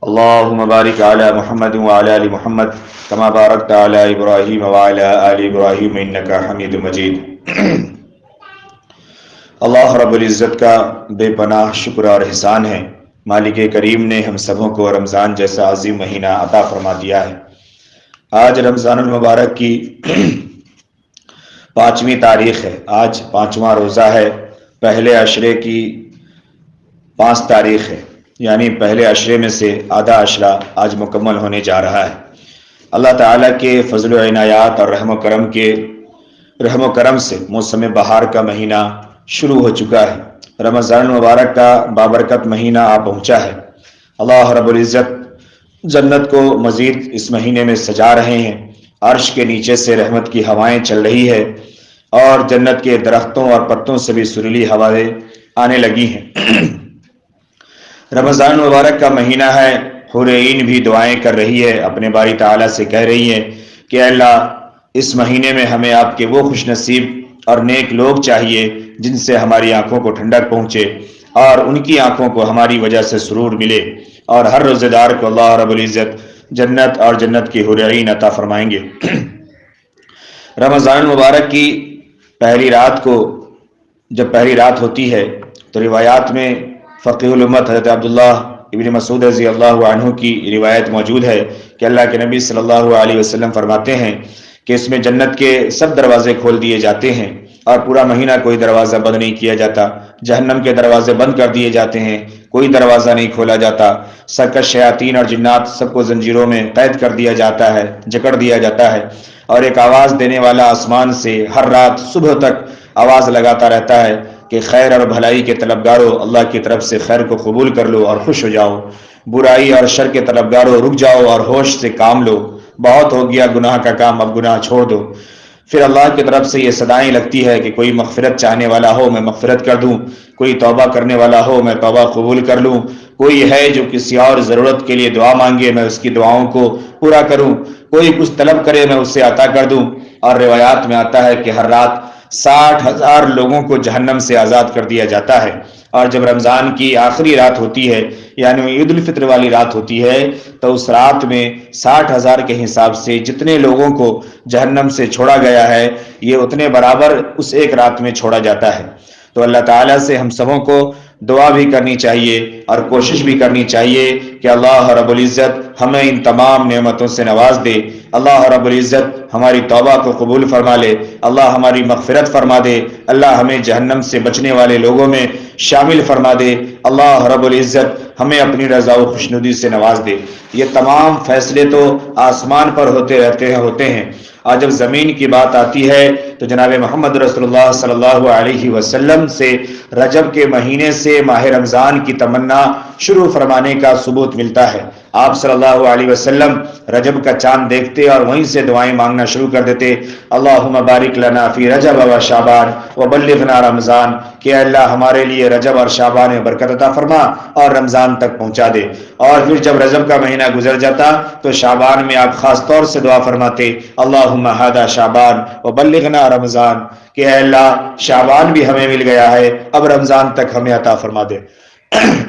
اللهم بارك على محمد وعلى آل محمد كما باركت على إبراهيم وعلى آل إبراهيم إنك حميد مجيد۔ اللہ رب العزت کا بے پناہ شکر اور احسان ہے، مالک کریم نے ہم سبوں کو رمضان جیسا عظیم مہینہ عطا فرما دیا ہے۔ آج رمضان المبارک کی 5ویں تاریخ ہے، آج 5واں روزہ ہے، پہلے عشرے کی 5 تاریخ ہے، یعنی پہلے عشرے میں سے آدھا عشرہ آج مکمل ہونے جا رہا ہے۔ اللہ تعالیٰ کے فضل و عنایات اور رحم و کرم سے موسم بہار کا مہینہ شروع ہو چکا ہے، رمضان المبارک کا بابرکت مہینہ آ پہنچا ہے۔ اللہ رب العزت جنت کو مزید اس مہینے میں سجا رہے ہیں، عرش کے نیچے سے رحمت کی ہوائیں چل رہی ہے اور جنت کے درختوں اور پتوں سے بھی سریلی ہوائیں آنے لگی ہیں۔ رمضان المبارک کا مہینہ ہے، حور عین بھی دعائیں کر رہی ہے، اپنے باری تعالیٰ سے کہہ رہی ہے کہ اللہ اس مہینے میں ہمیں آپ کے وہ خوش نصیب اور نیک لوگ چاہیے جن سے ہماری آنکھوں کو ٹھنڈک پہنچے اور ان کی آنکھوں کو ہماری وجہ سے سرور ملے، اور ہر روزے دار کو اللہ رب العزت جنت اور جنت کی حور عین عطا فرمائیں گے۔ رمضان المبارک کی پہلی رات کو جب پہلی رات ہوتی ہے تو روایات میں فقیہ الامت حضرت عبداللہ ابن مسعود رضی اللہ عنہ کی روایت موجود ہے کہ اللہ کے نبی صلی اللہ علیہ وسلم فرماتے ہیں کہ اس میں جنت کے سب دروازے کھول دیے جاتے ہیں اور پورا مہینہ کوئی دروازہ بند نہیں کیا جاتا، جہنم کے دروازے بند کر دیے جاتے ہیں، کوئی دروازہ نہیں کھولا جاتا، سرکش شیاطین اور جنات سب کو زنجیروں میں قید کر دیا جاتا ہے، جکڑ دیا جاتا ہے، اور ایک آواز دینے والا آسمان سے ہر رات صبح تک آواز لگاتا رہتا ہے کہ خیر اور بھلائی کے طلبگاروں اللہ کی طرف سے خیر کو قبول کر لو اور خوش ہو جاؤ، برائی اور شر کے طلبگاروں رک جاؤ اور ہوش سے کام لو، بہت ہو گیا گناہ کا کام، اب گناہ چھوڑ دو۔ پھر اللہ کی طرف سے یہ صدائیں لگتی ہے کہ کوئی مغفرت چاہنے والا ہو میں مغفرت کر دوں، کوئی توبہ کرنے والا ہو میں توبہ قبول کر لوں، کوئی ہے جو کسی اور ضرورت کے لیے دعا مانگے میں اس کی دعاؤں کو پورا کروں، کوئی کچھ طلب کرے میں اسے عطا کر دوں۔ اور روایات میں آتا ہے کہ ہر رات 60,000 لوگوں کو جہنم سے آزاد کر دیا جاتا ہے، اور جب رمضان کی آخری رات ہوتی ہے یعنی عید الفطر والی رات ہوتی ہے تو اس رات میں 60,000 کے حساب سے جتنے لوگوں کو جہنم سے چھوڑا گیا ہے یہ اتنے برابر اس ایک رات میں چھوڑا جاتا ہے۔ تو اللہ تعالیٰ سے ہم سبوں کو دعا بھی کرنی چاہیے اور کوشش بھی کرنی چاہیے کہ اللہ رب العزت ہمیں ان تمام نعمتوں سے نواز دے، اللہ رب العزت ہماری توبہ کو قبول فرما لے، اللہ ہماری مغفرت فرما دے، اللہ ہمیں جہنم سے بچنے والے لوگوں میں شامل فرما دے، اللہ رب العزت ہمیں اپنی رضا و خوشنودی سے نواز دے۔ یہ تمام فیصلے تو آسمان پر ہوتے ہیں، اور جب زمین کی بات آتی ہے تو جناب محمد رسول اللہ صلی اللہ علیہ وسلم سے رجب کے مہینے سے ماہ رمضان کی تمنا شروع فرمانے کا ثبوت ملتا ہے۔ آپ صلی اللہ علیہ وسلم رجب کا چاند دیکھتے اور وہیں سے دعائیں مانگنا شروع کر دیتے، اللہم بارک لنا فی رجب و شعبان وبلغنا رمضان، کہ اللہ ہمارے لیے رجب اور شعبان میں برکت عطا فرما اور رمضان تک پہنچا دے۔ اور پھر جب رجب کا مہینہ گزر جاتا تو شعبان میں آپ خاص طور سے دعا فرماتے، اللہم ھذا شعبان وبلغنا رمضان، کہ اے اللہ شعبان بھی ہمیں مل گیا ہے، اب رمضان تک ہمیں عطا فرما دے۔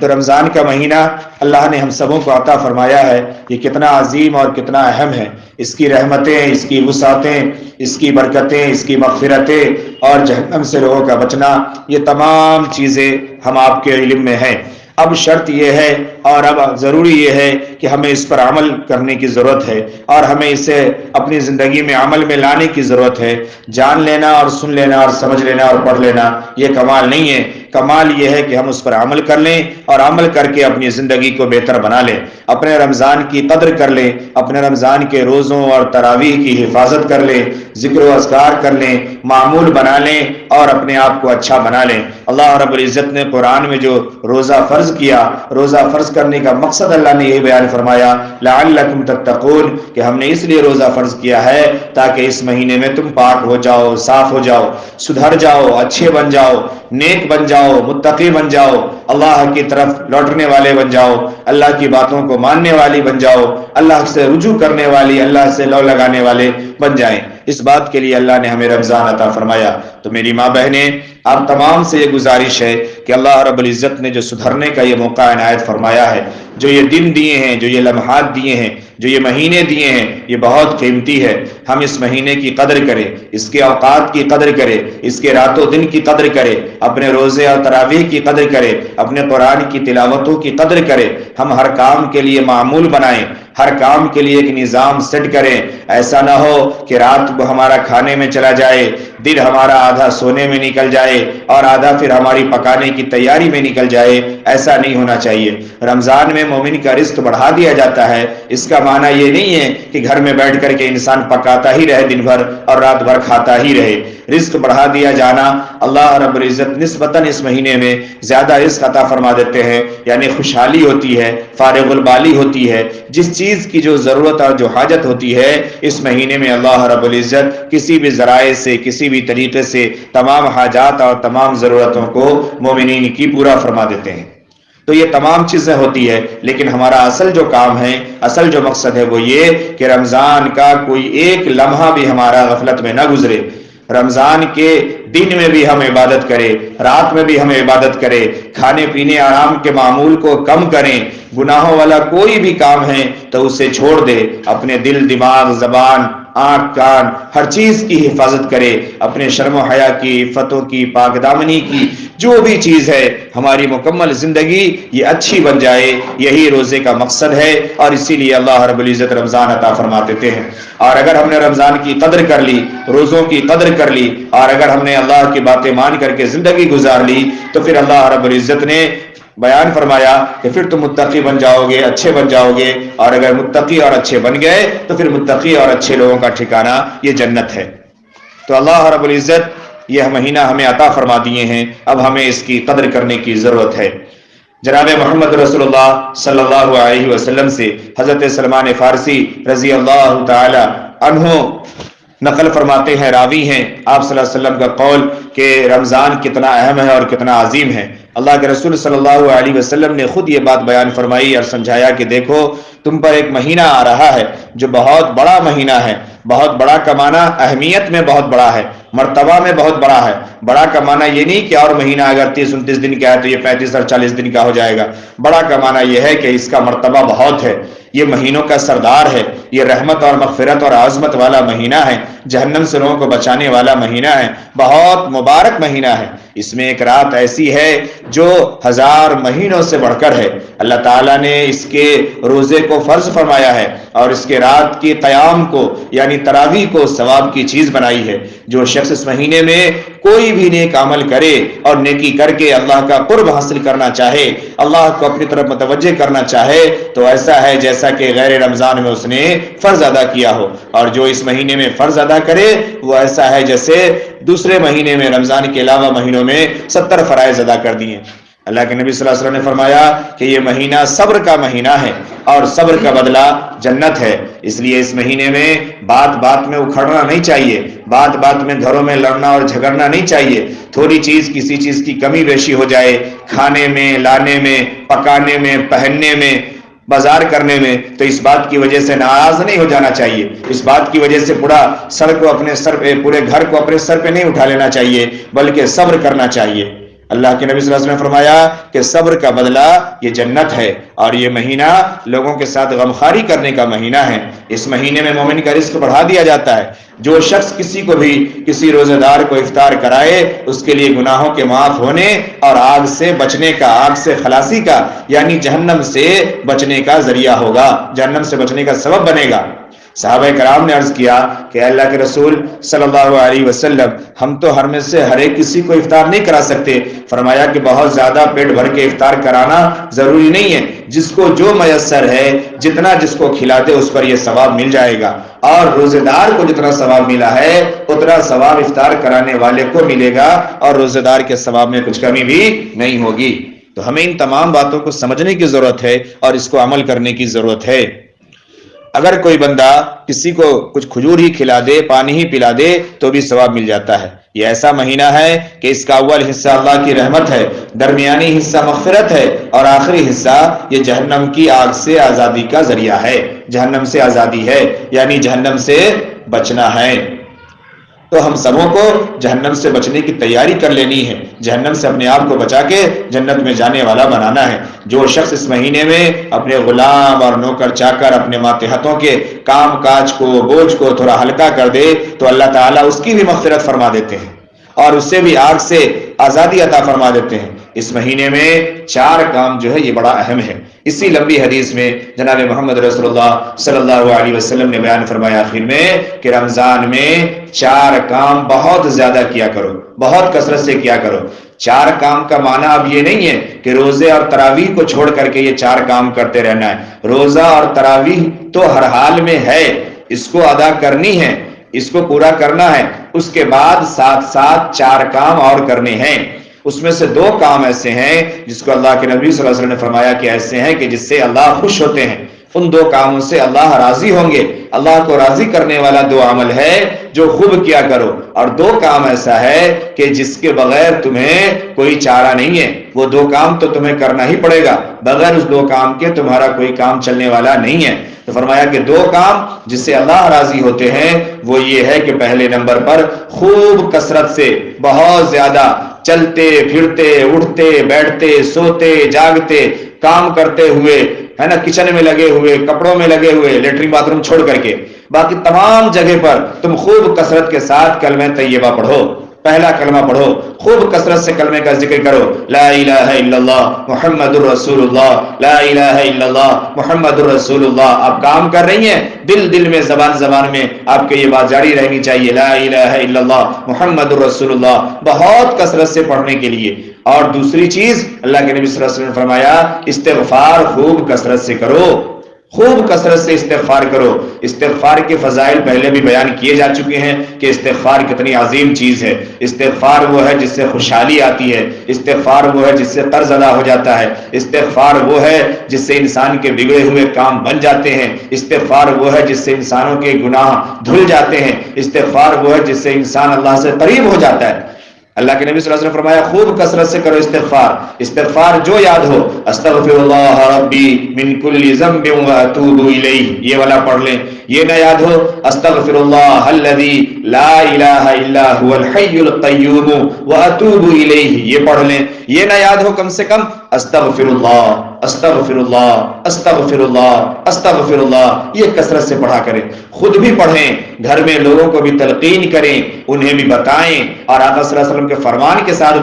تو رمضان کا مہینہ اللہ نے ہم سبوں کو عطا فرمایا ہے، یہ کتنا عظیم اور کتنا اہم ہے، اس کی رحمتیں، اس کی وسعتیں، اس کی برکتیں، اس کی مغفرتیں اور جہنم سے لوگوں کا بچنا، یہ تمام چیزیں ہم آپ کے علم میں ہیں۔ اب شرط یہ ہے اور اب ضروری یہ ہے کہ ہمیں اس پر عمل کرنے کی ضرورت ہے اور ہمیں اسے اپنی زندگی میں عمل میں لانے کی ضرورت ہے۔ جان لینا اور سن لینا اور سمجھ لینا اور پڑھ لینا یہ کمال نہیں ہے، کمال یہ ہے کہ ہم اس پر عمل کر لیں اور عمل کر کے اپنی زندگی کو بہتر بنا لیں، اپنے رمضان کی قدر کر لیں، اپنے رمضان کے روزوں اور تراویح کی حفاظت کر لیں، ذکر و اذکار کر لیں، معمول بنا لیں اور اپنے آپ کو اچھا بنا لیں۔ اللہ رب العزت نے قرآن میں جو روزہ فرض کیا، روزہ فرض کرنے کا مقصد اللہ نے یہ بیان فرمایا، لعلکم تتقون، کہ ہم نے اس لیے روزہ فرض کیا ہے تاکہ اس مہینے میں تم پاک ہو جاؤ، صاف ہو جاؤ، سدھر جاؤ، اچھے بن جاؤ، نیک بن جاؤ، متقی بن جاؤ، اللہ کی طرف لوٹنے والے بن جاؤ، اللہ کی باتوں کو ماننے والی بن جاؤ، اللہ سے رجوع کرنے والی، اللہ سے لو لگانے والے بن جائیں۔ اس بات کے لیے اللہ نے ہمیں رمضان عطا فرمایا۔ تو میری ماں بہنیں، آپ تمام سے یہ گزارش ہے کہ اللہ رب العزت نے جو سدھرنے کا یہ موقع عنایت فرمایا ہے، جو یہ دن دیے ہیں، جو یہ لمحات دیے ہیں، جو یہ مہینے دیے ہیں، یہ بہت قیمتی ہے۔ ہم اس مہینے کی قدر کریں، اس کے اوقات کی قدر کریں، اس کے رات و دن کی قدر کریں، اپنے روزے اور تراویح کی قدر کریں، اپنے قرآن کی تلاوتوں کی قدر کریں۔ ہم ہر کام کے لیے معمول بنائیں، ہر کام کے لیے ایک نظام سیٹ کریں۔ ایسا نہ ہو کہ رات کو ہمارا کھانے میں چلا جائے، دن ہمارا آدھا سونے میں نکل جائے اور آدھا پھر ہماری پکانے کی تیاری میں نکل جائے۔ ایسا نہیں ہونا چاہیے۔ رمضان میں مومن کا رزق بڑھا دیا جاتا ہے۔ اس کا معنی یہ نہیں ہے کہ گھر میں بیٹھ کر کے انسان پکاتا ہی رہے دن بھر اور رات بھر کھاتا ہی رہے۔ رزق بڑھا دیا جانا، اللہ رب العزت نسبتاً اس مہینے میں زیادہ رزق عطا فرما دیتے ہیں، یعنی خوشحالی ہوتی ہے، فارغ البالی ہوتی ہے۔ جس چیز کی جو ضرورت اور جو حاجت ہوتی ہے، اس مہینے میں اللہ رب العزت کسی بھی ذرائع سے، کسی بھی طریقے سے تمام حاجات اور تمام ضرورتوں کو مومنین کی پورا فرما دیتے ہیں۔ تو یہ تمام چیزیں ہوتی ہے، لیکن ہمارا اصل جو کام ہے، اصل جو مقصد ہے وہ یہ کہ رمضان کا کوئی ایک لمحہ بھی ہمارا غفلت میں نہ گزرے۔ رمضان کے دن میں بھی ہم عبادت کریں، رات میں بھی ہم عبادت کریں، کھانے پینے آرام کے معمول کو کم کریں، گناہوں والا کوئی بھی کام ہے تو اسے چھوڑ دے، اپنے دل، دماغ، زبان، آنکھ، کان، ہر چیز کی حفاظت کرے، اپنے شرم و حیا کی، عفتوں کی، پاک دامنی کی، جو بھی چیز ہے ہماری مکمل زندگی یہ اچھی بن جائے۔ یہی روزے کا مقصد ہے اور اسی لیے اللہ رب العزت رمضان عطا فرما دیتے ہیں۔ اور اگر ہم نے رمضان کی قدر کر لی، روزوں کی قدر کر لی، اور اگر ہم نے اللہ کی باتیں مان کر کے زندگی گزار لی، تو پھر اللہ رب العزت نے بیان فرمایا کہ پھر تم متقی بن جاؤ گے، اچھے بن جاؤ گے، اور اگر متقی اور اچھے بن گئے تو پھر متقی اور اچھے لوگوں کا ٹھکانہ یہ جنت ہے۔ تو اللہ رب العزت یہ مہینہ ہمیں عطا فرما دیے ہیں، اب ہمیں اس کی قدر کرنے کی ضرورت ہے۔ جناب محمد رسول اللہ صلی اللہ علیہ وسلم سے حضرت سلمان فارسی رضی اللہ تعالی عنہ نقل فرماتے ہیں، راوی ہیں آپ صلی اللہ علیہ وسلم کا قول کہ رمضان کتنا اہم ہے اور کتنا عظیم ہے۔ اللہ کے رسول صلی اللہ علیہ وسلم نے خود یہ بات بیان فرمائی اور سمجھایا کہ دیکھو تم پر ایک مہینہ آ رہا ہے جو بہت بڑا مہینہ ہے۔ بہت بڑا کا معنی اہمیت میں بہت بڑا ہے، مرتبہ میں بہت بڑا ہے۔ بڑا کا معنی یہ نہیں کہ اور مہینہ اگر 30-29 دن کا ہے تو یہ 35 اور 40 دن کا ہو جائے گا۔ بڑا کا معنی یہ ہے کہ اس کا مرتبہ بہت ہے، یہ مہینوں کا سردار ہے، یہ رحمت اور مغفرت اور عظمت والا مہینہ ہے، جہنم سے لوگوں کو بچانے والا مہینہ ہے، بہت مبارک مہینہ ہے۔ اس میں ایک رات ایسی ہے جو 1000 مہینوں سے بڑھ کر ہے۔ اللہ تعالیٰ نے اس کے روزے کو فرض فرمایا ہے اور اس کے رات کے قیام کو یعنی تراویح کو ثواب کی چیز بنائی ہے۔ جو شخص اس مہینے میں کوئی بھی نیک عمل کرے اور نیکی کر کے اللہ کا قرب حاصل کرنا چاہے، اللہ کو اپنی طرف متوجہ کرنا چاہے، تو ایسا ہے جیسا کہ غیر رمضان میں اس نے فرض ادا کیا ہو، اور جو اس مہینے میں فرض ادا کرے وہ ایسا ہے جیسے دوسرے مہینے میں رمضان کے علاوہ مہینوں میں 70 فرائض ادا کر دیے۔ اللہ کے نبی صلی اللہ علیہ وسلم نے فرمایا کہ یہ مہینہ صبر کا مہینہ ہے اور صبر کا بدلہ جنت ہے۔ اس لیے اس مہینے میں بات بات میں اکھڑنا نہیں چاہیے، بات بات میں گھروں میں لڑنا اور جھگڑنا نہیں چاہیے۔ تھوڑی چیز کسی چیز کی کمی بیشی ہو جائے، کھانے میں، لانے میں، پکانے میں، پہننے میں، بازار کرنے میں، تو اس بات کی وجہ سے ناراض نہیں ہو جانا چاہیے۔ اس بات کی وجہ سے پورا سر کو اپنے سر پہ، پورے گھر کو اپنے سر پہ نہیں اٹھا لینا چاہیے، بلکہ صبر کرنا چاہیے۔ اللہ کے نبی صلی اللہ علیہ وسلم نے فرمایا کہ صبر کا بدلہ یہ جنت ہے، اور یہ مہینہ لوگوں کے ساتھ غمخواری کرنے کا مہینہ ہے۔ اس مہینے میں مومن کا رزق بڑھا دیا جاتا ہے۔ جو شخص کسی کو بھی، کسی روزہ دار کو افطار کرائے، اس کے لیے گناہوں کے معاف ہونے اور آگ سے بچنے کا، آگ سے خلاصی کا یعنی جہنم سے بچنے کا ذریعہ ہوگا، جہنم سے بچنے کا سبب بنے گا۔ صحابہ کرام نے عرض کیا کہ اللہ کے رسول صلی اللہ علیہ وسلم ہم تو ہر میں سے ہر ایک کسی کو افطار نہیں کرا سکتے۔ فرمایا کہ بہت زیادہ پیٹ بھر کے افطار کرانا ضروری نہیں ہے، جس کو جو میسر ہے، جتنا جس کو کھلا دے اس پر یہ ثواب مل جائے گا، اور روزے دار کو جتنا ثواب ملا ہے اتنا ثواب افطار کرانے والے کو ملے گا، اور روزے دار کے ثواب میں کچھ کمی بھی نہیں ہوگی۔ تو ہمیں ان تمام باتوں کو سمجھنے کی ضرورت ہے اور اس کو عمل کرنے کی ضرورت ہے۔ اگر کوئی بندہ کسی کو کچھ کھجور ہی کھلا دے، پانی ہی پلا دے تو بھی ثواب مل جاتا ہے۔ یہ ایسا مہینہ ہے کہ اس کا اول حصہ اللہ کی رحمت ہے، درمیانی حصہ مغفرت ہے، اور آخری حصہ یہ جہنم کی آگ سے آزادی کا ذریعہ ہے۔ جہنم سے آزادی ہے یعنی جہنم سے بچنا ہے۔ تو ہم سبوں کو جہنم سے بچنے کی تیاری کر لینی ہے، جہنم سے اپنے آپ کو بچا کے جنت میں جانے والا بنانا ہے۔ جو شخص اس مہینے میں اپنے غلام اور نوکر چاکر، اپنے ماتحتوں کے کام کاج کو، بوجھ کو تھوڑا ہلکا کر دے تو اللہ تعالیٰ اس کی بھی مغفرت فرما دیتے ہیں اور اس سے بھی آگ سے آزادی عطا فرما دیتے ہیں۔ اس مہینے میں 4 کام جو ہے یہ بڑا اہم ہے۔ اسی لمبی حدیث میں جناب محمد رسول اللہ صلی اللہ علیہ وسلم نے بیان فرمایا آخر میں کہ رمضان میں 4 کام بہت زیادہ کیا کرو، بہت کثرت سے کیا کرو۔ 4 کام کا معنی اب یہ نہیں ہے کہ روزے اور تراویح کو چھوڑ کر کے یہ 4 کام کرتے رہنا ہے۔ روزہ اور تراویح تو ہر حال میں ہے، اس کو ادا کرنی ہے، اس کو پورا کرنا ہے۔ اس کے بعد ساتھ ساتھ 4 کام اور کرنے ہیں۔ اس میں سے 2 کام ایسے ہیں جس کو اللہ کے نبی صلی اللہ علیہ وسلم نے فرمایا کہ ایسے ہیں کہ جس سے اللہ خوش ہوتے ہیں، ان 2 کاموں سے اللہ راضی ہوں گے۔ اللہ کو راضی کرنے والا 2 عمل ہے جو خوب کیا کرو، اور 2 کام ایسا ہے کہ جس کے بغیر تمہیں کوئی چارہ نہیں ہے۔ وہ 2 کام تو تمہیں کرنا ہی پڑے گا، بغیر اس 2 کام کے تمہارا کوئی کام چلنے والا نہیں ہے۔ تو فرمایا کہ 2 کام جس سے اللہ راضی ہوتے ہیں وہ یہ ہے کہ پہلے نمبر پر خوب کثرت سے، بہت زیادہ چلتے پھرتے، اٹھتے بیٹھتے، سوتے جاگتے، کام کرتے ہوئے، ہے نا، کچن میں لگے ہوئے، کپڑوں میں لگے ہوئے، لیٹرین باتھ روم چھوڑ کر کے باقی تمام جگہ پر تم خوب کثرت کے ساتھ کلمہ طیبہ پڑھو۔ پہلا کلمہ پڑھو، خوب کثرت سے کلمے کا ذکر کرو، لا الہ الا اللہ محمد الرسول اللہ، لا الہ الا اللہ محمد الرسول اللہ۔ آپ کام کر رہی ہیں، دل میں، زبان میں آپ کے یہ بات جاری رہنی چاہیے، لا الہ الا اللہ محمد الرسول اللہ، بہت کثرت سے پڑھنے کے لیے۔ اور دوسری چیز اللہ کے نبی صلی اللہ علیہ وسلم نے فرمایا استغفار خوب کثرت سے کرو، خوب کثرت سے استغفار کرو۔ استغفار کے فضائل پہلے بھی بیان کیے جا چکے ہیں کہ استغفار کتنی عظیم چیز ہے۔ استغفار وہ ہے جس سے خوشحالی آتی ہے، استغفار وہ ہے جس سے قرض ادا ہو جاتا ہے، استغفار وہ ہے جس سے انسان کے بگڑے ہوئے کام بن جاتے ہیں، استغفار وہ ہے جس سے انسانوں کے گناہ دھل جاتے ہیں، استغفار وہ ہے جس سے انسان اللہ سے قریب ہو جاتا ہے۔ اللہ کے نبی صلی اللہ علیہ وسلم نے فرمایا خوب کثرت سے کرو استغفار۔ استغفار جو یاد ہو، استغفر اللہ ربی من کل ذنب واتوب الیہ، یہ والا پڑھ لیں۔ یہ نہ یاد ہو استغفر اللہ الذی لا الہ الا هو الحی القیوم واتوب الیہ، یہ پڑھ لیں۔ یہ نہ یاد ہو کم سے کم استغفر اللہ استغفر اللہ استغفر اللہ استغفر اللہ، یہ کثرت سے پڑھا کریں۔ خود بھی پڑھیں، گھر میں لوگوں کو بھی تلقین کریں، انہیں بھی بتائیں، اور آقا صلی اللہ علیہ وسلم کے فرمان کے ساتھ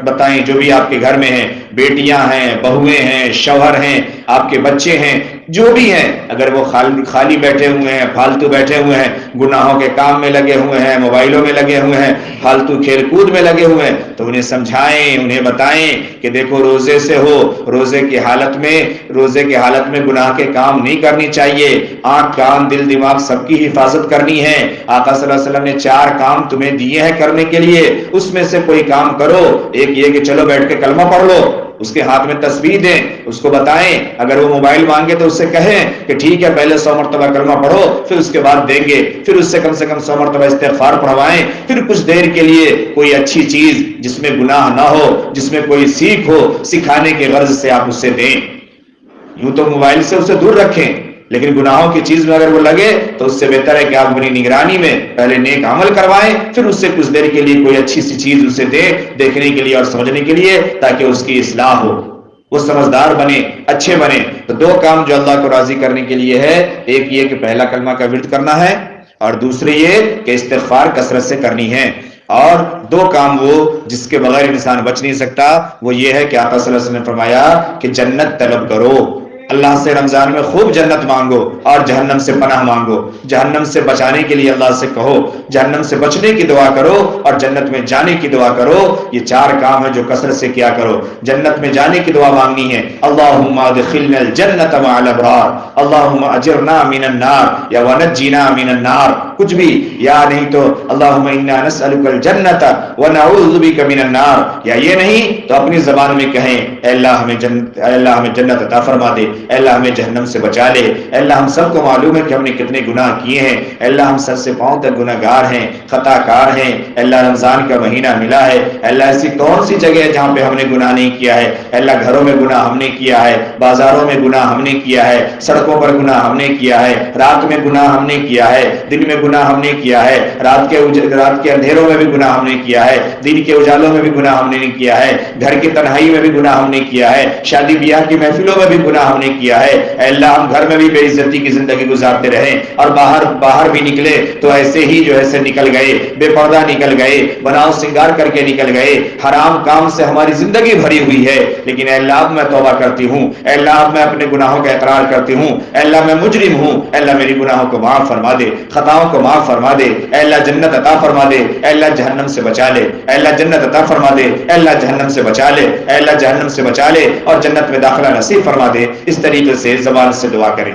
بتائیں۔ جو بھی آپ کے گھر میں ہیں، بیٹیاں ہیں، بہویں ہیں، شوہر ہیں، آپ کے بچے ہیں، جو بھی ہیں، اگر وہ خالی بیٹھے ہوئے ہیں، فالتو بیٹھے ہوئے ہیں، گناہوں کے کام میں لگے ہوئے ہیں، موبائلوں میں لگے ہوئے ہیں، فالتو کھیل کود میں لگے ہوئے ہیں، تو انہیں سمجھائیں، انہیں بتائیں کہ دیکھو روزے سے ہو، روزے کی حالت میں گناہ کے کام نہیں کرنی چاہیے، آنکھ کان دل دماغ سب کی حفاظت کرنی ہے۔ آقا صلی اللہ علیہ وسلم نے 4 کام تمہیں دیے ہیں کرنے کے لیے، اس میں سے کوئی کام کرو۔ ایک یہ کہ چلو بیٹھ کے کلمہ پڑھ لو، اس کے ہاتھ میں تسبیح دیں، اس کو بتائیں، اگر وہ موبائل مانگے تو اس سے کہیں کہ ٹھیک ہے پہلے 100 مرتبہ کلمہ پڑھو، پھر اس کے بعد دیں گے، پھر اس سے کم 100 مرتبہ استغفار پڑھوائیں، پھر کچھ دیر کے لیے کوئی اچھی چیز جس میں گناہ نہ ہو، جس میں کوئی سیکھ ہو، سکھانے کے غرض سے آپ اسے دیں۔ یوں تو موبائل سے اسے دور رکھیں، لیکن گناہوں کی چیز میں اگر وہ لگے تو اس سے بہتر ہے کہ آپ اپنی نگرانی میں پہلے نیک عمل کروائیں، پھر اس سے کچھ دیر کے لیے کوئی اچھی سی چیز اسے دیں، دیکھنے کے لیے اور سمجھنے کے لیے، تاکہ اس کی اصلاح ہو، وہ سمجھدار بنے، اچھے بنے۔ تو 2 کام جو اللہ کو راضی کرنے کے لیے ہے، ایک یہ کہ پہلا کلمہ کا ورد کرنا ہے، اور دوسرے یہ کہ استغفار کثرت سے کرنی ہے۔ اور 2 کام وہ جس کے بغیر انسان بچ نہیں سکتا، وہ یہ ہے کہ آقا صلی اللہ علیہ وسلم نے فرمایا کہ جنت طلب کرو، اللہ سے رمضان میں خوب جنت مانگو اور جہنم سے پناہ مانگو، جہنم سے بچانے کے لیے اللہ سے کہو، جہنم سے بچنے کی دعا کرو اور جنت میں جانے کی دعا کرو۔ یہ 4 کام ہیں جو کثرت سے کیا کرو۔ جنت میں جانے کی دعا مانگنی ہے، اللہم ادخلنا الجنت مع الابرار، اللہم اجرنا من النار یا ونجنا من النار، کچھ بھی، یا نہیں تو اللہم انا نسألک الجنت ونعوذ بک من النار، یا یہ نہیں تو اپنی زبان میں کہیں اے اللہ ہمیں جنت عطا فرما دے، اے اللہ ہمیں جہنم سے بچا لے۔ اے اللہ ہم سب کو معلوم ہے کہ ہم نے کتنے گناہ کیے ہیں، اے اللہ ہم سر سے پاؤں تک گناہ گار ہیں، خطا کار ہیں۔ اے اللہ رمضان کا مہینہ ملا ہے، اے اللہ ایسی کون سی جگہ ہے جہاں پہ ہم نے گناہ نہیں کیا ہے؟ اے اللہ گھروں میں گناہ ہم نے کیا ہے، بازاروں میں گناہ ہم نے کیا ہے، سڑکوں پر گناہ ہم نے کیا ہے، رات میں گناہ ہم نے کیا ہے، دن میں گناہ ہم نے کیا ہے، رات کے اندھیروں میں بھی گناہ ہم نے کیا ہے، دن کے اجالوں میں بھی گناہ ہم نے نہیں کیا ہے، گھر کی تنہائی میں بھی گناہ ہم نے کیا ہے، شادی بیاہ کی محفلوں میں بھی گناہ ہم نے کیا ہے۔ اے اللہ ہم گھر میں بھی بے عزتی کی زندگی گزارتے رہے اور باہر بھی نکلے تو ایسے ہی جو ایسے نکل گئے، بے پردہ نکل گئے، بناؤ سنگار کر کے نکل گئے، حرام کام سے ہماری زندگی بھری ہوئی ہے۔ لیکن اے اللہ اب میں توبہ کرتی ہوں، اے اللہ اب میں اپنے گناہوں کا اقرار کرتی ہوں، اے اللہ میں مجرم ہوں، اے اللہ میری گناہوں کو معاف فرما دے، خطاؤں کو معاف فرما دے، اے اللہ جنت عطا فرما دے، اے اللہ جہنم سے بچا لے، اے اللہ جنت عطا فرما دے، اے اللہ جہنم سے بچا لے، اے اللہ جہنم سے بچا لے اور جنت میں داخلہ نصیب فرما دے۔ اس طریقے سے زبان سے دعا کریں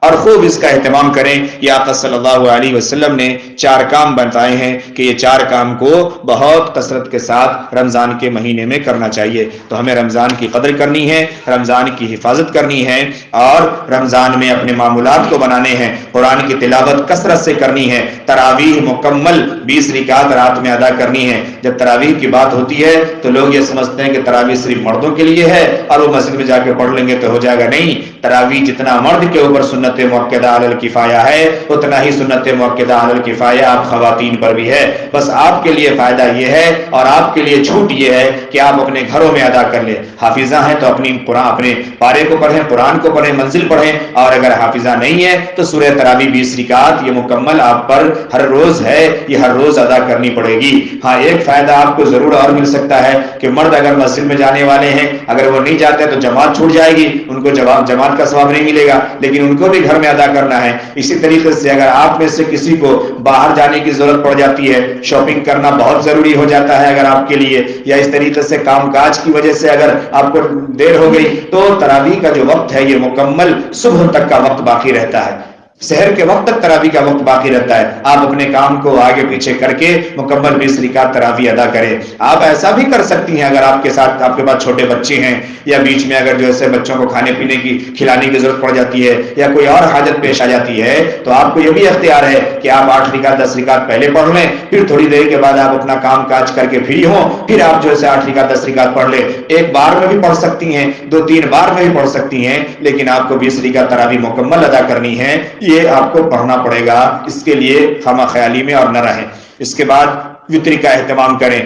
اور خوب اس کا اہتمام کریں۔ یہ آقا صلی اللہ علیہ وسلم نے 4 کام بتائے ہیں کہ یہ 4 کام کو بہت کثرت کے ساتھ رمضان کے مہینے میں کرنا چاہیے۔ تو ہمیں رمضان کی قدر کرنی ہے، رمضان کی حفاظت کرنی ہے اور رمضان میں اپنے معمولات کو بنانے ہیں، قرآن کی تلاوت کثرت سے کرنی ہے، تراویح مکمل 20 رکعت رات میں ادا کرنی ہے۔ جب تراویح کی بات ہوتی ہے تو لوگ یہ سمجھتے ہیں کہ تراویح صرف مردوں کے لیے ہے اور وہ مسجد میں جا کے پڑھ لیں گے تو ہو جائے گا۔ نہیں، تراویح جتنا مرد کے اوپر سنت مؤکدہ علی الکفایہ ہے اتنا ہی سنت مؤکدہ علی الکفایہ آپ خواتین پر بھی ہے۔ بس آپ کے لیے فائدہ یہ ہے اور آپ کے لیے چھوٹ یہ ہے کہ آپ اپنے گھروں میں ادا کر لیں۔ حافظہ ہیں تو اپنے پارے کو پڑھیں، قرآن کو پڑھیں، منزل پڑھیں، اور اگر حافظہ نہیں ہے تو سورہ تراویح 20 رکعت یہ مکمل آپ پر ہر روز ہے، یہ ہر روز ادا کرنی پڑے گی۔ ہاں ایک فائدہ آپ کو ضرور اور مل سکتا ہے کہ مرد اگر مسجد میں جانے والے ہیں اگر وہ نہیں جاتے تو جماعت چھوٹ جائے گی، ان کو جماعت کا ثواب نہیں ملے گا، لیکن ان کو بھی گھر میں ادا کرنا ہے۔ اسی طریقے سے اگر آپ میں سے کسی کو باہر جانے کی ضرورت پڑ جاتی ہے، شاپنگ کرنا بہت ضروری ہو جاتا ہے اگر آپ کے لیے، یا اس طریقے سے کام کاج کی وجہ سے اگر آپ کو دیر ہو گئی تو تراویح کا جو وقت ہے یہ مکمل صبح تک کا وقت باقی رہتا ہے، سحر کے وقت تک تراویح کا وقت باقی رہتا ہے۔ آپ اپنے کام کو آگے پیچھے کر کے مکمل 20 رکعت تراویح ادا کریں۔ آپ ایسا بھی کر سکتی ہیں اگر آپ کے پاس چھوٹے بچے ہیں یا بیچ میں اگر جو ایسے بچوں کو کھانے پینے کی کھلانے کی ضرورت پڑ جاتی ہے یا کوئی اور حاجت پیش آ جاتی ہے تو آپ کو یہ بھی اختیار ہے کہ آپ 8 رکعت 10 رکعت پہلے پڑھ لیں، پھر تھوڑی دیر کے بعد آپ اپنا کام کاج کر کے فری ہوں، پھر آپ جو ہے 8 رکعت 10 رکعت پڑھ لیں۔ ایک بار میں بھی پڑھ سکتی ہیں، 2-3 بار میں بھی پڑھ سکتی ہیں، لیکن آپ کو 20 رکعت تراویح مکمل ادا کرنی ہے، یہ آپ کو پڑھنا پڑے گا۔ اس کے لیے خامہ خیالی میں اور نہ رہیں۔ اس کے بعد وتر کا اہتمام کریں،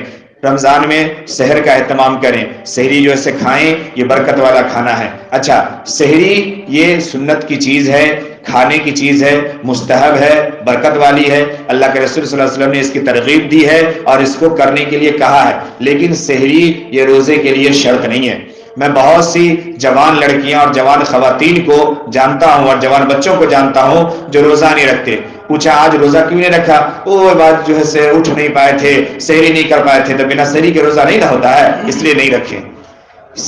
رمضان میں سحر کا اہتمام کریں، سحری جو ایسے کھائیں، یہ برکت والا کھانا ہے۔ اچھا، سحری یہ سنت کی چیز ہے، کھانے کی چیز ہے، مستحب ہے، برکت والی ہے، اللہ کے رسول صلی اللہ علیہ وسلم نے اس کی ترغیب دی ہے اور اس کو کرنے کے لیے کہا ہے، لیکن سحری یہ روزے کے لیے شرط نہیں ہے۔ میں بہت سی جوان لڑکیاں اور جوان خواتین کو جانتا ہوں اور جوان بچوں کو جانتا ہوں جو روزہ نہیں رکھتے۔ پوچھا آج روزہ کیوں نہیں رکھا؟ وہ بات جو ہے سے اٹھ نہیں پائے تھے، سحری نہیں کر پائے تھے۔ تو بنا سحری کے روزہ نہیں نہ ہوتا ہے، اس لیے نہیں رکھے۔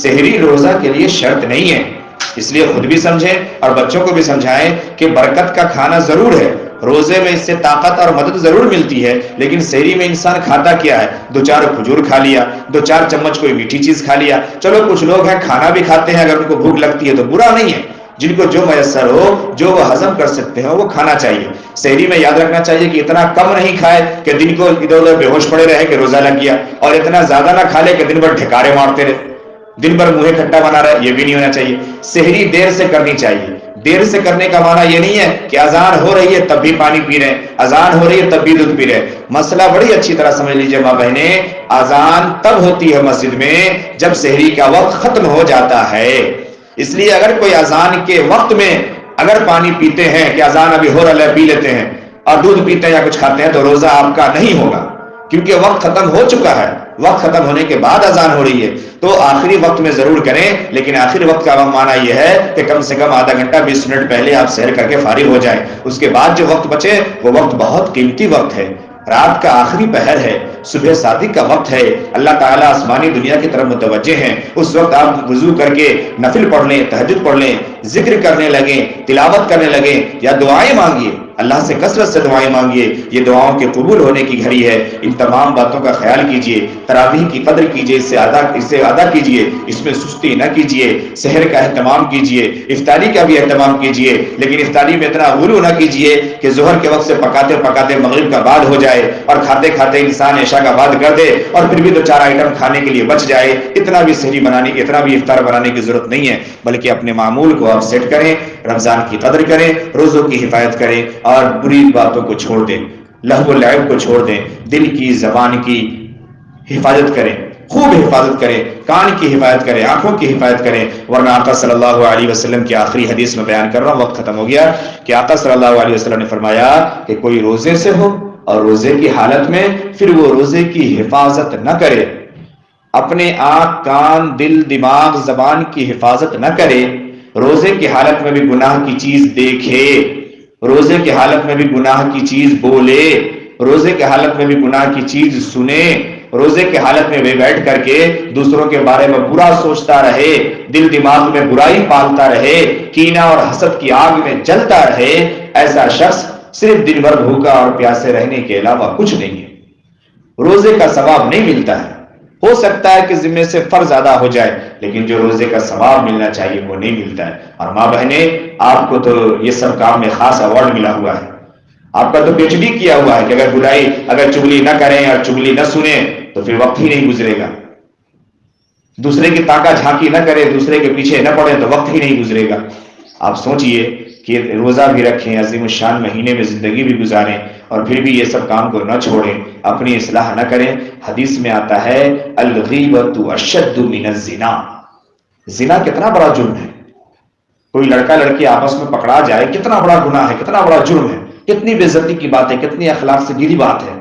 سحری روزہ کے لیے شرط نہیں ہے، اس لیے خود بھی سمجھیں اور بچوں کو بھی سمجھائیں کہ برکت کا کھانا ضرور ہے، روزے میں اس سے طاقت اور مدد ضرور ملتی ہے، لیکن سحری میں انسان کھاتا کیا ہے؟ 2-4 کھجور کھا لیا، 2-4 چمچ کوئی میٹھی چیز کھا لیا۔ چلو کچھ لوگ ہیں کھانا بھی کھاتے ہیں، اگر ان کو بھوک لگتی ہے تو برا نہیں ہے، جن کو جو میسر ہو، جو وہ ہضم کر سکتے ہیں وہ کھانا چاہیے۔ سحری میں یاد رکھنا چاہیے کہ اتنا کم نہیں کھائے کہ دن کو ادھر ادھر بے ہوش پڑے رہے کہ روزہ لگ گیا، اور اتنا زیادہ نہ کھا لے کہ دن بھر ڈھکارے مارتے رہے، دن بھر منہ کھٹا بنا رہے، یہ بھی نہیں ہونا چاہیے۔ سحری دیر سے کرنی چاہیے۔ دیر سے کرنے کا معنی یہ نہیں ہے کہ اذان ہو رہی ہے تب بھی پانی پی رہے ہیں، اذان ہو رہی ہے تب بھی دودھ پی رہے ہیں۔ مسئلہ بڑی اچھی طرح سمجھ لیجئے ماں بہنیں، اذان تب ہوتی ہے مسجد میں جب سحری کا وقت ختم ہو جاتا ہے۔ اس لیے اگر کوئی اذان کے وقت میں اگر پانی پیتے ہیں کہ اذان ابھی ہو رہا ہے پی لیتے ہیں اور دودھ پیتے ہیں یا کچھ کھاتے ہیں تو روزہ آپ کا نہیں ہوگا، کیونکہ وقت ختم ہو چکا ہے۔ وقت ختم ہونے کے بعد اذان ہو رہی ہے تو آخری وقت میں ضرور کریں، لیکن آخری وقت کا معنی یہ ہے کہ کم سے کم آدھا گھنٹہ 20 منٹ پہلے آپ سحر کر کے فارغ ہو جائیں۔ اس کے بعد جو وقت بچے وہ وقت بہت قیمتی وقت ہے، رات کا آخری پہر ہے، صبح صادق کا وقت ہے، اللہ تعالیٰ آسمانی دنیا کی طرف متوجہ ہیں، اس وقت آپ وضو کر کے نفل پڑھ لیں، تہجد پڑھ لیں، ذکر کرنے لگیں، تلاوت کرنے لگیں، یا دعائیں مانگیے، اللہ سے کثرت سے دعائیں مانگیے، یہ دعاؤں کے قبول ہونے کی گھڑی ہے۔ ان تمام باتوں کا خیال کیجئے، تراویح کی قدر کیجئے، اس سے ادا کیجئے، اس میں سستی نہ کیجئے، سحر کا اہتمام کیجئے، افطاری کا بھی اہتمام کیجئے، لیکن افطاری میں اتنا غلو نہ کیجئے کہ ظہر کے وقت سے پکاتے پکاتے مغرب کا بعد ہو جائے اور کھاتے کھاتے انسان عشاء کا بعد کر دے اور پھر بھی دو چار آئٹم کھانے کے لیے بچ جائے۔ اتنا بھی سحری بنانے کی، اتنا بھی افطار بنانے کی ضرورت نہیں ہے، بلکہ اپنے معمول کو آپ سیٹ کریں، رمضان کی قدر کریں، روزوں کی حفاظت کریں اور بری باتوں کو چھوڑ دیں، لہو و لعب کو چھوڑ دیں، دل کی زبان کی حفاظت کریں، خوب حفاظت کریں، کان کی حفاظت کریں، آنکھوں کی حفاظت کریں، ورنہ آقا صلی اللہ علیہ وسلم کی آخری حدیث میں بیان کر رہا ہوں، وقت ختم ہو گیا، کہ آقا صلی اللہ علیہ وسلم نے فرمایا کہ کوئی روزے سے ہو اور روزے کی حالت میں پھر وہ روزے کی حفاظت نہ کرے، اپنے آنکھ، کان، دل، دماغ، زبان کی حفاظت نہ کرے، روزے کی حالت میں بھی گناہ کی چیز دیکھے، روزے کی حالت میں بھی گناہ کی چیز بولے، روزے کی حالت میں بھی گناہ کی چیز سنے، روزے کی حالت میں بھی بیٹھ کر کے دوسروں کے بارے میں برا سوچتا رہے، دل دماغ میں برائی پالتا رہے، کینہ اور حسد کی آگ میں جلتا رہے، ایسا شخص صرف دن بھر بھوکا اور پیاسے رہنے کے علاوہ کچھ نہیں ہے، روزے کا ثواب نہیں ملتا ہے۔ ہو سکتا ہے کہ ذمے سے فرض ادا ہو جائے، لیکن جو روزے کا ثواب ملنا چاہیے وہ نہیں ملتا ہے۔ اور ماں بہنیں، آپ کو تو یہ سب کام میں خاص ایوارڈ ملا ہوا ہے، آپ کا تو پی ایچ ڈی کیا ہوا ہے کہ اگر برائی، اگر چغلی نہ کریں اور چغلی نہ سنیں تو پھر وقت ہی نہیں گزرے گا، دوسرے کی تاکہ جھانکی نہ کریں، دوسرے کے پیچھے نہ پڑیں تو وقت ہی نہیں گزرے گا۔ آپ سوچئے کہ روزہ بھی رکھیں، عظیم الشان مہینے میں زندگی بھی گزاریں اور پھر بھی یہ سب کام کو نہ چھوڑیں، اپنی اصلاح نہ کریں۔ حدیث میں آتا ہے الغیبۃ اشد من الزنا، زنا کتنا بڑا جرم ہے، کوئی لڑکا لڑکی آپس میں پکڑا جائے کتنا بڑا گناہ ہے، کتنا بڑا جرم ہے، کتنی بے عزتی کی بات ہے، کتنی اخلاق سے گری بات ہے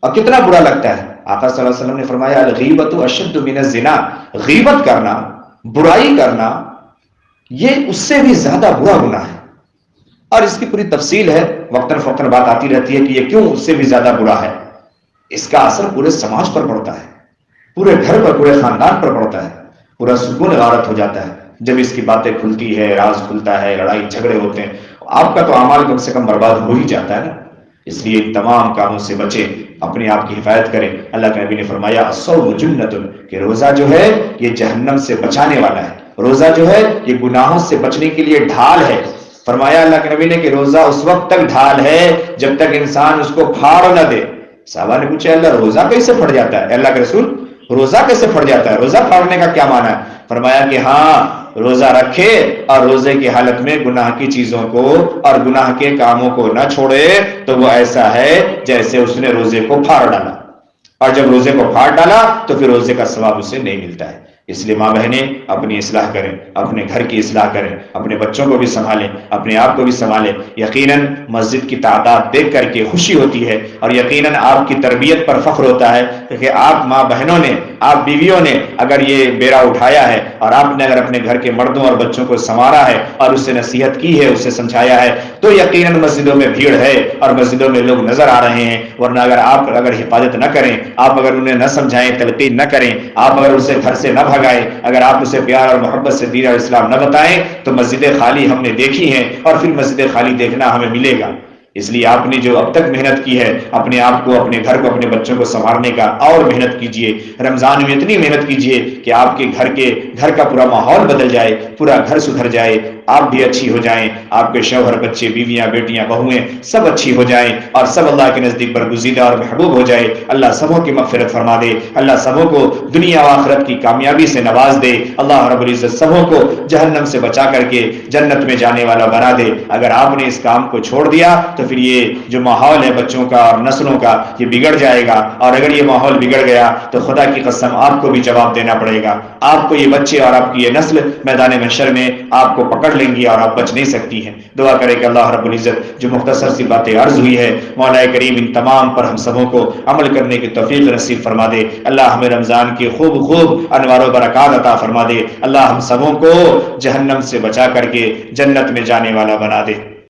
اور کتنا برا لگتا ہے۔ آقا صلی اللہ علیہ وسلم نے فرمایا الغیبۃ اشد من الزنا، غیبت کرنا، برائی کرنا، یہ اس سے بھی زیادہ برا گناہ ہے، اور اس کی پوری تفصیل ہے، وقتاً فوقتاً بات آتی رہتی ہے کہ یہ کیوں اس سے بھی زیادہ برا ہے۔ اس کا اثر پورے سماج پر پڑتا ہے، پورے گھر پر، پورے خاندان پر پڑتا ہے، پورا سکون غارت ہو جاتا ہے جب اس کی باتیں کھلتی ہے، راز کھلتا ہے، لڑائی جھگڑے ہوتے ہیں، آپ کا تو اعمال کم سے کم برباد ہو ہی جاتا ہے نا۔ اس لیے ان تمام کاموں سے بچیں، اپنے آپ کی حفاظت کریں۔ اللہ کے نبی نے فرمایا الصوم جنۃ، کہ روزہ جو ہے یہ جہنم سے بچانے والا ہے، روزہ جو ہے یہ گناہوں سے بچنے کے لیے ڈھال ہے۔ فرمایا اللہ کے نبی نے کہ روزہ اس وقت تک ڈھال ہے جب تک انسان اس کو پھاڑ نہ دے۔ صحابہ نے پوچھا اللہ روزہ کیسے پھٹ جاتا ہے؟ اللہ کے رسول روزہ کیسے پھٹ جاتا ہے؟ روزہ پھاڑنے کا کیا معنی ہے؟ فرمایا کہ ہاں، روزہ رکھے اور روزے کی حالت میں گناہ کی چیزوں کو اور گناہ کے کاموں کو نہ چھوڑے تو وہ ایسا ہے جیسے اس نے روزے کو پھاڑ ڈالا، اور جب روزے کو پھاڑ ڈالا تو پھر روزے کا ثواب اسے نہیں ملتا ہے۔ اس لیے ماں بہنیں اپنی اصلاح کریں، اپنے گھر کی اصلاح کریں، اپنے بچوں کو بھی سنبھالیں، اپنے آپ کو بھی سنبھالیں۔ یقیناً مسجد کی تعداد دیکھ کر کے خوشی ہوتی ہے، اور یقیناً آپ کی تربیت پر فخر ہوتا ہے کہ آپ ماں بہنوں نے، آپ بیویوں نے اگر یہ بیڑا اٹھایا ہے اور آپ نے اگر اپنے گھر کے مردوں اور بچوں کو سنوارا ہے اور اس سے نصیحت کی ہے، اسے سمجھایا ہے، تو یقیناً مسجدوں میں بھیڑ ہے اور مسجدوں میں لوگ نظر آ رہے ہیں۔ ورنہ اگر آپ حفاظت نہ کریں، آپ اگر انہیں نہ سمجھائیں، تلقین نہ کریں، آپ اگر اسے گھر سے نہ بھگائیں، اگر آپ اسے پیار اور محبت سے دین اور اسلام نہ بتائیں تو مسجدیں خالی ہم نے دیکھی ہیں اور پھر مسجدیں خالی دیکھنا ہمیں ملے گا۔ اس لیے آپ نے جو اب تک محنت کی ہے اپنے آپ کو، اپنے گھر کو، اپنے بچوں کو سنوارنے کا اور محنت کیجئے۔ رمضان میں اتنی محنت کیجئے کہ آپ کے گھر کا پورا ماحول بدل جائے، پورا گھر سدھر جائے، آپ بھی اچھی ہو جائیں، آپ کے شوہر، بچے، بیویاں، بیٹیاں، بہویں سب اچھی ہو جائیں اور سب اللہ کے نزدیک برگزیدہ اور محبوب ہو جائے۔ اللہ سبوں کی مغفرت فرما دے، اللہ سبوں کو دنیا و آخرت کی کامیابی سے نواز دے، اللہ رب العزت سبوں کو جہنم سے بچا کر کے جنت میں جانے والا بنا دے۔ اگر آپ نے اس کام کو چھوڑ دیا تو پھر یہ جو ماحول ہے بچوں کا اور نسلوں کا یہ بگڑ جائے گا، اور اگر یہ ماحول بگڑ گیا تو خدا کی قسم آپ کو بھی جواب دینا پڑے گا۔ آپ کو یہ بچے اور آپ کی یہ نسل میدان محشر میں آپ کو پکڑ لیں گی اور آپ بچ نہیں سکتی ہیں۔ دعا کرے کہ اللہ رب العزت جو مختصر سی باتیں عرض ہوئی ہے مولا کریم ان تمام پر ہم سبوں کو عمل کرنے کی توفیق نصیب فرما دے۔ اللہ ہمیں رمضان کی خوب انوار و برکات عطا فرما دے۔ اللہ ہم سبوں کو جہنم سے بچا کر کے جنت میں جانے والا بنا دے۔